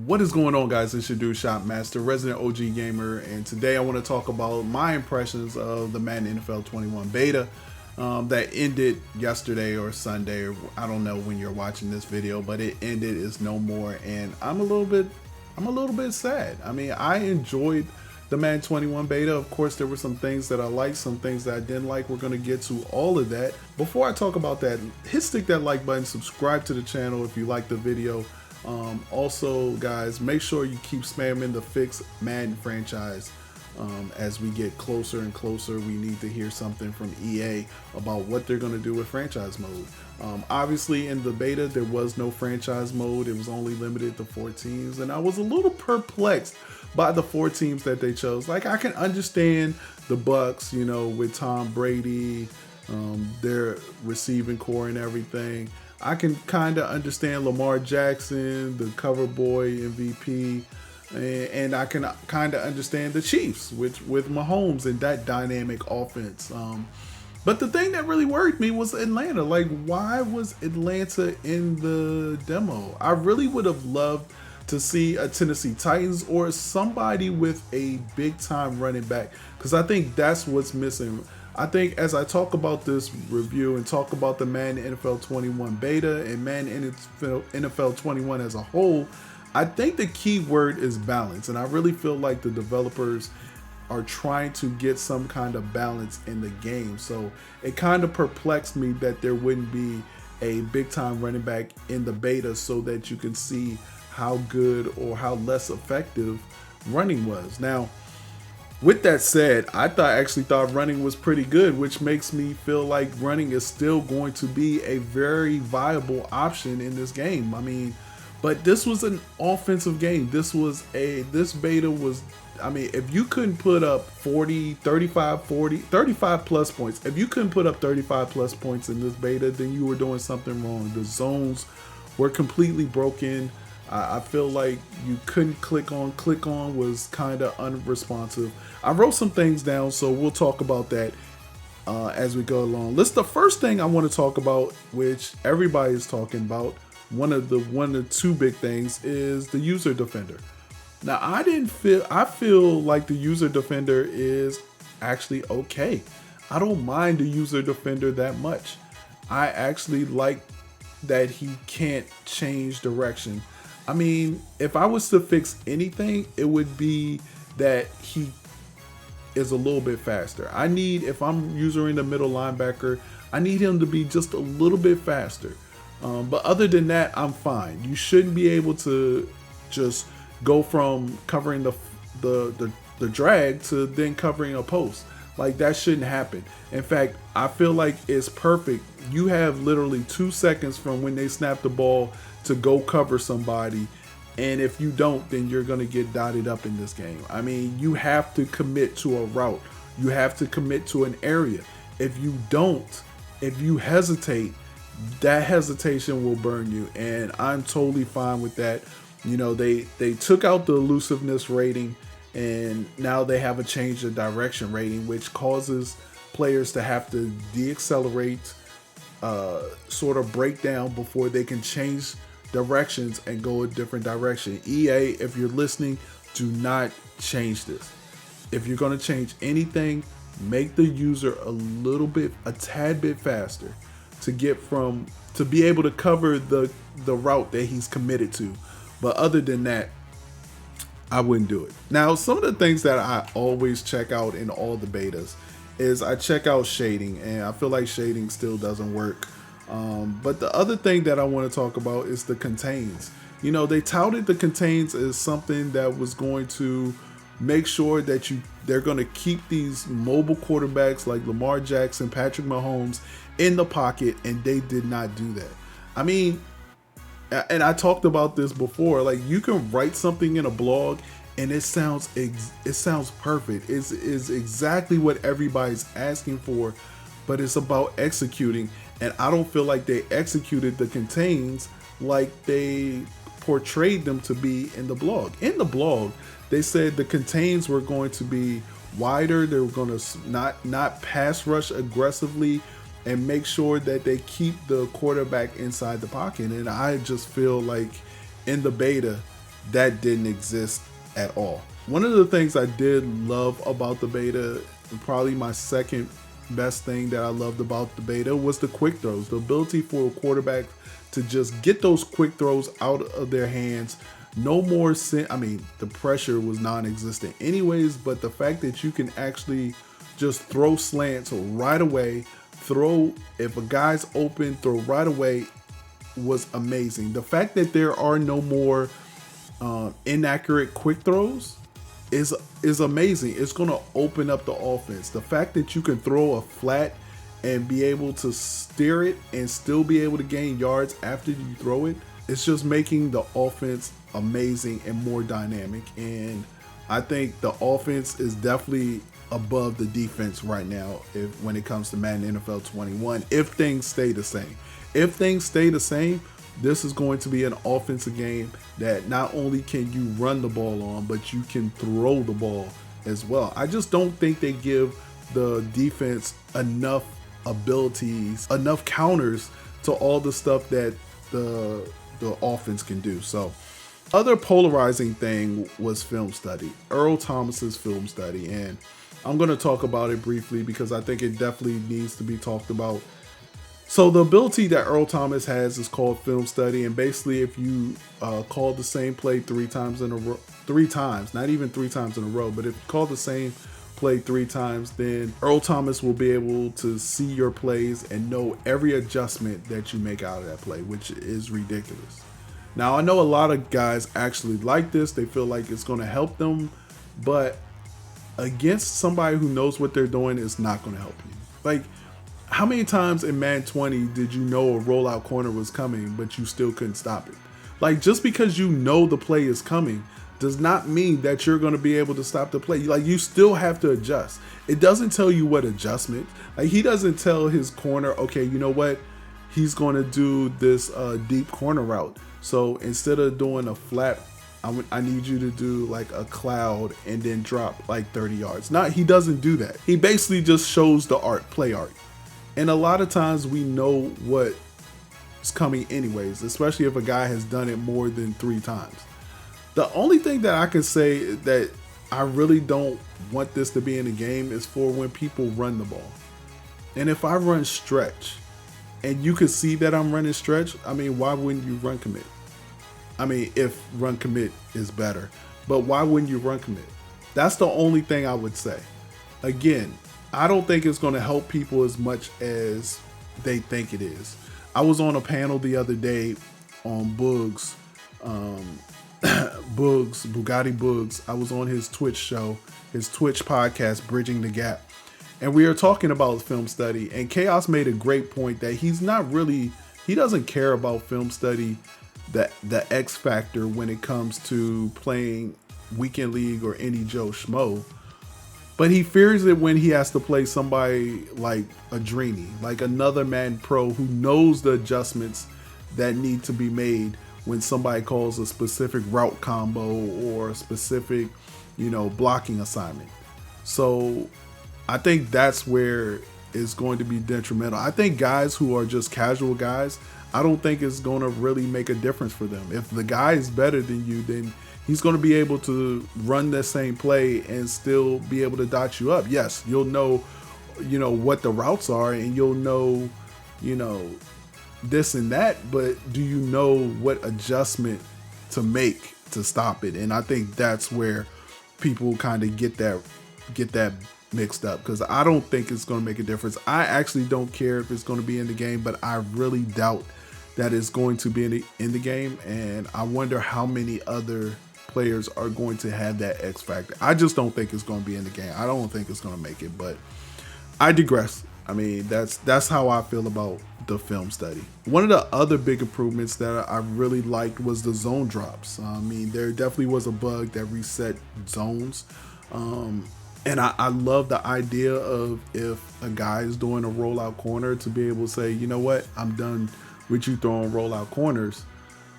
What is going on, guys? It's your dude Shopmaster, resident OG gamer, and today I want to talk about my impressions of the Madden NFL 21 beta that ended yesterday or Sunday. Or I don't know when you're watching this video, but it ended. Is no more, and I'm a little bit sad. I mean, I enjoyed the Madden 21 beta. Of course, there were some things that I liked, some things that I didn't like. We're going to get to all of that. Before I talk about that, stick that like button, subscribe to the channel if you like the video. Also, guys, make sure you keep spamming the Fix Madden franchise. As we get closer and closer, we need to hear something from EA about what they're going to do with franchise mode. Obviously, in the beta, there was no franchise mode. It was only limited to 4 teams, and I was a little perplexed by the 4 teams that they chose. Like, I can understand the Bucks, you know, with Tom Brady, their receiving core and everything. I can kind of understand Lamar Jackson, the cover boy MVP, and I can kind of understand the Chiefs with Mahomes and that dynamic offense. But the thing that really worried me was Atlanta. Like, why was Atlanta in the demo? I really would have loved to see a Tennessee Titans or somebody with a big time running back, because I think that's what's missing. I think as I talk about this review and talk about the Madden NFL 21 beta and Madden NFL 21 as a whole, I think the key word is balance. And I really feel like the developers are trying to get some kind of balance in the game. So it kind of perplexed me that there wouldn't be a big time running back in the beta so that you can see how good or how less effective running was. Now, with that said, I actually thought running was pretty good, which makes me feel like running is still going to be a very viable option in this game. I mean, but this was an offensive game. This beta was, I mean, if you couldn't put up 35 plus points, if you couldn't put up 35 plus points in this beta, then you were doing something wrong. The zones were completely broken. I feel like you couldn't click on was kind of unresponsive. I wrote some things down, so we'll talk about that as we go along. The first thing I want to talk about, which everybody is talking about, one of the two big things is the user defender. Now, I feel like the user defender is actually okay. I don't mind the user defender that much. I actually like that he can't change direction. I mean, if I was to fix anything, it would be that he is a little bit faster. If I'm using the middle linebacker, I need him to be just a little bit faster. But other than that, I'm fine. You shouldn't be able to just go from covering the drag to then covering a post. Like, that shouldn't happen. In fact, I feel like it's perfect. You have literally 2 seconds from when they snap the ball to go cover somebody, and if you don't, then you're going to get dotted up in this game. I mean, you have to commit to a route. You have to commit to an area. If you don't, if you hesitate, that hesitation will burn you, and I'm totally fine with that. You know, they took out the elusiveness rating, and now they have a change of direction rating, which causes players to have to deaccelerate, sort of break down before they can change directions and go a different direction. EA, if you're listening, do not change this. If you're going to change anything, make the user a tad bit faster to be able to cover the route that he's committed to. But other than that, I wouldn't do it. Now, some of the things that I always check out in all the betas is I check out shading, and I feel like shading still doesn't work. But the other thing that I want to talk about is the contains. You know, they touted the contains as something that was going to make sure that they're going to keep these mobile quarterbacks like Lamar Jackson, Patrick Mahomes in the pocket, and they did not do that. I mean, and I talked about this before, like, you can write something in a blog and it sounds perfect. It's exactly what everybody's asking for, but it's about executing. And I don't feel like they executed the contains like they portrayed them to be in the blog. In the blog, they said the contains were going to be wider. They were going to not pass rush aggressively and make sure that they keep the quarterback inside the pocket. And I just feel like in the beta, that didn't exist at all. One of the things I did love about the beta, and probably my second best thing that I loved about the beta, was the quick throws. The ability for a quarterback to just get those quick throws out of their hands. No more the pressure was non-existent anyways, but the fact that you can actually just throw slants right away, if a guy's open, throw right away, was amazing. The fact that there are no more inaccurate quick throws is amazing. It's going to open up the offense. The fact that you can throw a flat and be able to steer it and still be able to gain yards after you throw it, it's just making the offense amazing and more dynamic. And I think the offense is definitely above the defense right now when it comes to Madden NFL 21, if things stay the same. If things stay the same, this is going to be an offensive game that not only can you run the ball on, but you can throw the ball as well. I just don't think they give the defense enough abilities, enough counters to all the stuff that the offense can do. So, other polarizing thing was film study. Earl Thomas's film study, and I'm going to talk about it briefly because I think it definitely needs to be talked about. So the ability that Earl Thomas has is called film study, and basically if you call the same play three times, not even three times in a row, but if you call the same play three times, then Earl Thomas will be able to see your plays and know every adjustment that you make out of that play, which is ridiculous. Now, I know a lot of guys actually like this. They feel like it's going to help them, but against somebody who knows what they're doing, it's not going to help you. Like, how many times in Madden 20 did you know a rollout corner was coming, but you still couldn't stop it? Like, just because you know the play is coming does not mean that you're going to be able to stop the play. Like, you still have to adjust. It doesn't tell you what adjustment. Like, he doesn't tell his corner, okay, you know what? He's going to do this deep corner route. So instead of doing a flat, I need you to do like a cloud and then drop like 30 yards. He doesn't do that. He basically just shows the play art. And a lot of times we know what's coming anyways, especially if a guy has done it more than 3 times. The only thing that I can say that I really don't want this to be in the game is for when people run the ball. And if I run stretch and you can see that I'm running stretch, why wouldn't you run commit? If run commit is better, but why wouldn't you run commit? That's the only thing I would say. Again, I don't think it's going to help people as much as they think it is. I was on a panel the other day on Bugatti Buggs. I was on his Twitch show, his Twitch podcast, Bridging the Gap. And we were talking about film study, and Chaos made a great point that he doesn't care about film study, the X factor when it comes to playing weekend league or any Joe Schmo. But he fears it when he has to play somebody like Adrini, like another Madden Pro who knows the adjustments that need to be made when somebody calls a specific route combo or a specific, blocking assignment. So I think that's where it's going to be detrimental. I think guys who are just casual guys, I don't think it's going to really make a difference for them. If the guy is better than you, then he's going to be able to run the same play and still be able to dot you up. Yes, you'll know, what the routes are, and you'll know, this and that, but do you know what adjustment to make to stop it? And I think that's where people kind of get that mixed up, because I don't think it's going to make a difference. I actually don't care if it's going to be in the game, but I really doubt that it's going to be in the game, and I wonder how many other players are going to have that X factor. I just don't think it's going to be in the game. I don't think it's going to make it, but I digress. That's how I feel about the film study. One of the other big improvements that I really liked was the zone drops. There definitely was a bug that reset zones. And I love the idea of, if a guy is doing a rollout corner, to be able to say, you know what, I'm done with you throwing rollout corners.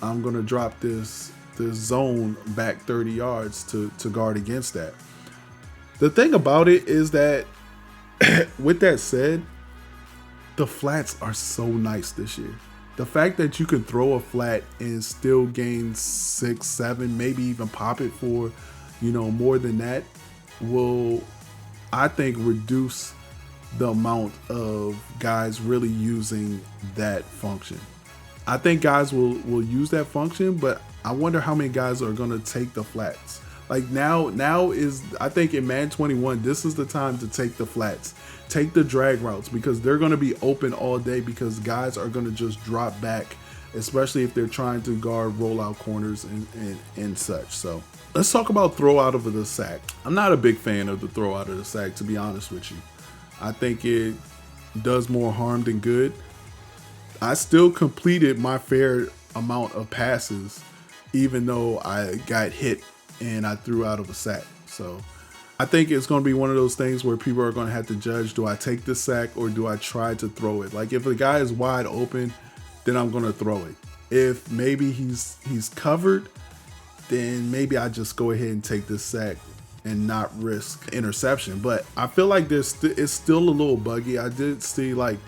I'm going to drop this zone back 30 yards to guard against that. The thing about it is that, with that said, the flats are so nice this year. The fact that you can throw a flat and still gain 6, 7, maybe even pop it for, more than that will, I think, reduce the amount of guys really using that function. I think guys will use that function, but I wonder how many guys are going to take the flats. Like now is, I think in Madden 21, this is the time to take the flats, take the drag routes, because they're going to be open all day because guys are going to just drop back, especially if they're trying to guard rollout corners and such. So let's talk about throw out of the sack. I'm not a big fan of the throw out of the sack, to be honest with you. I think it does more harm than good. I still completed my fair amount of passes, even though I got hit and I threw out of a sack. So I think it's going to be one of those things where people are going to have to judge, do I take the sack or do I try to throw it? Like if the guy is wide open, then I'm going to throw it. If maybe he's covered, then maybe I just go ahead and take this sack and not risk interception. But I feel like it's still a little buggy. I did see like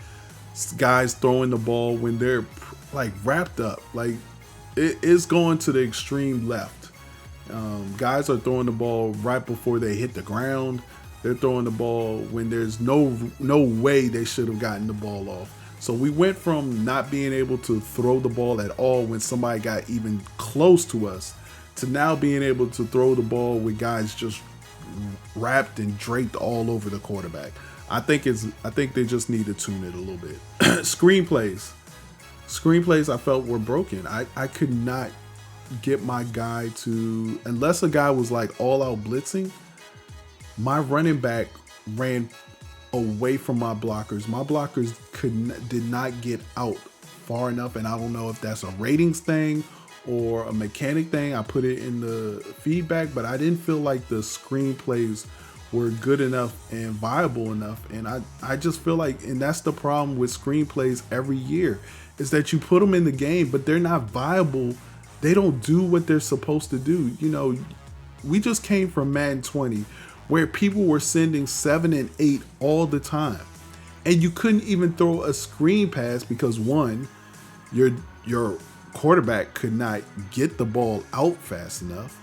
guys throwing the ball when they're like wrapped up. Like it is going to the extreme left. Guys are throwing the ball right before they hit the ground. They're throwing the ball when there's no way they should have gotten the ball off. So we went from not being able to throw the ball at all when somebody got even close to us to now being able to throw the ball with guys just wrapped and draped all over the quarterback. I think they just need to tune it a little bit. Screenplays I felt were broken. I could not get my guy to, unless a guy was like all out blitzing, my running back ran away from my blockers. My blockers did not get out far enough, and I don't know if that's a ratings thing or a mechanic thing. I put it in the feedback, but I didn't feel like the screenplays were good enough and viable enough. And I just feel like, and that's the problem with screenplays every year, is that you put them in the game, but they're not viable. They don't do what they're supposed to do. We just came from Madden 20 where people were sending 7 and 8 all the time. And you couldn't even throw a screen pass because one, your quarterback could not get the ball out fast enough.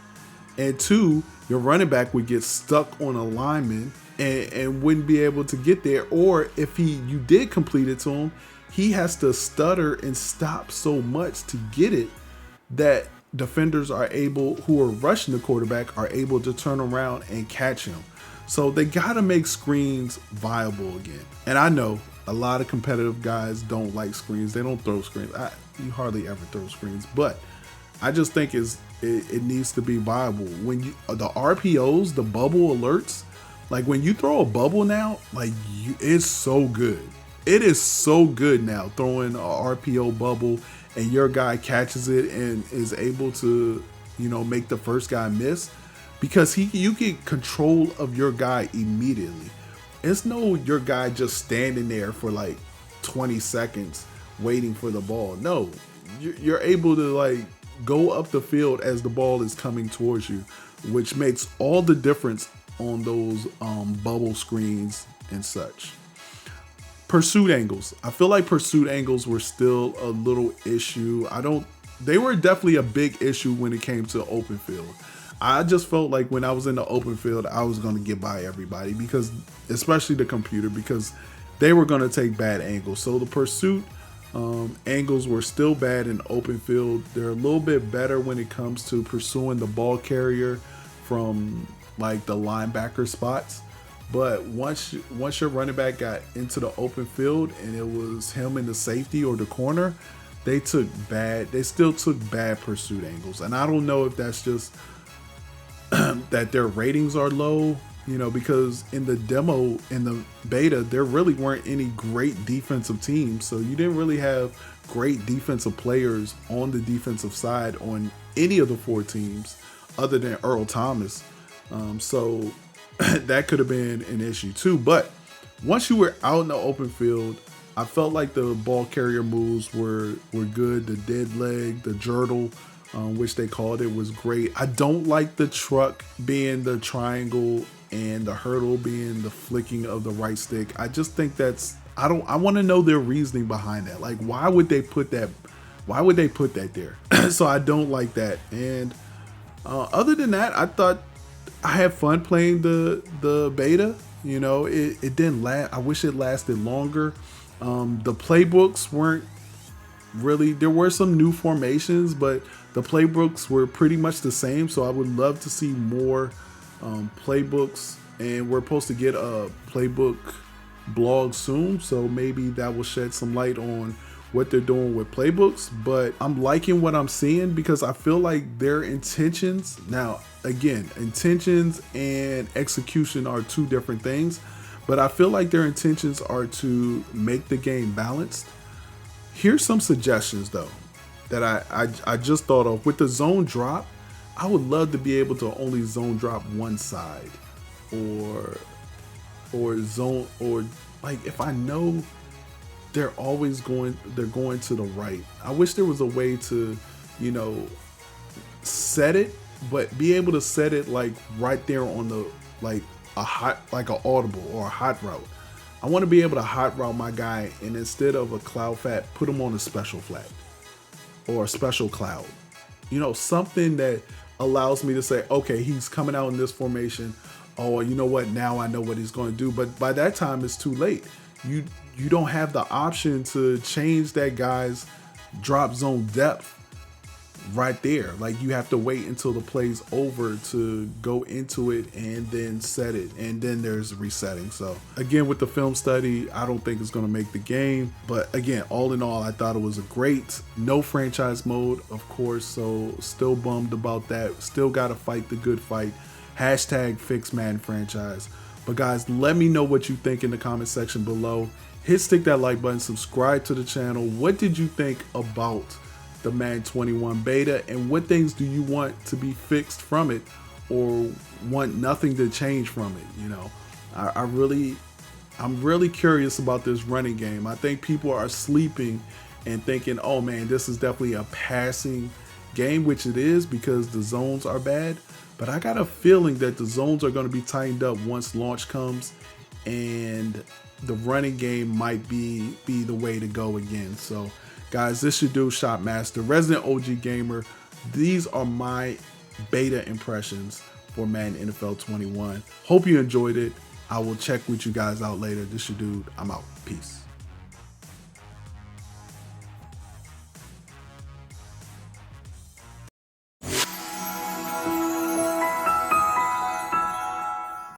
And two, your running back would get stuck on a lineman and wouldn't be able to get there. Or if you did complete it to him, he has to stutter and stop so much to get it that defenders who are rushing the quarterback are able to turn around and catch him. So they got to make screens viable again. And I know a lot of competitive guys don't like screens. They don't throw screens. You hardly ever throw screens, but I just think it needs to be viable. When the RPOs, the bubble alerts, like when you throw a bubble now, it's so good. It is so good now throwing a RPO bubble and your guy catches it and is able to, make the first guy miss, because you get control of your guy immediately. It's no your guy just standing there for like 20 seconds waiting for the ball. No, you're able to go up the field as the ball is coming towards you, which makes all the difference on those bubble screens and such. Pursuit angles. I feel like pursuit angles were still a little issue. They were definitely a big issue when it came to open field. I just felt like when I was in the open field, I was going to get by everybody, because especially the computer, because they were going to take bad angles. So the pursuit angles were still bad in open field. They're a little bit better when it comes to pursuing the ball carrier from like the linebacker spots. But once your running back got into the open field and it was him in the safety or the corner, they still took bad pursuit angles. And I don't know if that's just that their ratings are low, because in the demo, in the beta, there really weren't any great defensive teams. So you didn't really have great defensive players on the defensive side on any of the 4 teams other than Earl Thomas. So that could have been an issue too. But once you were out in the open field, I felt like the ball carrier moves were good. The dead leg, the jurtle, which they called it, was great. I don't like the truck being the triangle and the hurdle being the flicking of the right stick. I just think that's I want to know their reasoning behind that. Like, why would they put that? Why would they put that there? So I don't like that. And other than that, I thought I had fun playing the beta. You know, it didn't last. I wish it lasted longer. The playbooks weren't really. There were some new formations, but the playbooks were pretty much the same. So I would love to see more playbooks. And we're supposed to get a playbook blog soon, so maybe that will shed some light on what they're doing with playbooks. But I'm liking what I'm seeing because I feel like their intentions, now again, intentions and execution are two different things, but I feel like their intentions are to make the game balanced. Here's some suggestions though that I just thought of. With the zone drop, I would love to be able to only zone drop one side, or zone, or like if I know they're going to the right. I wish there was a way to, you know, set it, but be able to set it like right there on the, like a audible or a hot route. I want to be able to hot route my guy, and instead of a cloud flat, put him on a special flat or a special cloud. You know, something that allows me to say, okay, he's coming out in this formation. Oh, you know what? Now I know what he's going to do. But by that time, it's too late. You don't have the option to change that guy's drop zone depth right there. Like, you have to wait until the play's over to go into it and then set it. And then there's resetting. So again, with the film study, I don't think it's going to make the game. But again, all in all, I thought it was a great. No franchise mode, of course. So still bummed about that. Still got to fight the good fight. Hashtag fix Madden franchise. But guys, let me know what you think in the comment section below. Stick that like button, subscribe to the channel. What did you think about the Madden 21 beta, and what things do you want to be fixed from it, or want nothing to change from it? You know, I'm really curious about this running game. I think people are sleeping and thinking, oh man, this is definitely a passing game, which it is because the zones are bad. But I got a feeling that the zones are going to be tightened up once launch comes, and the running game might be the way to go again. So guys, this is your dude Shopmaster, Resident OG Gamer. These are my beta impressions for Madden NFL 21. Hope you enjoyed it. I will check with you guys out later. This is your dude. I'm out. Peace.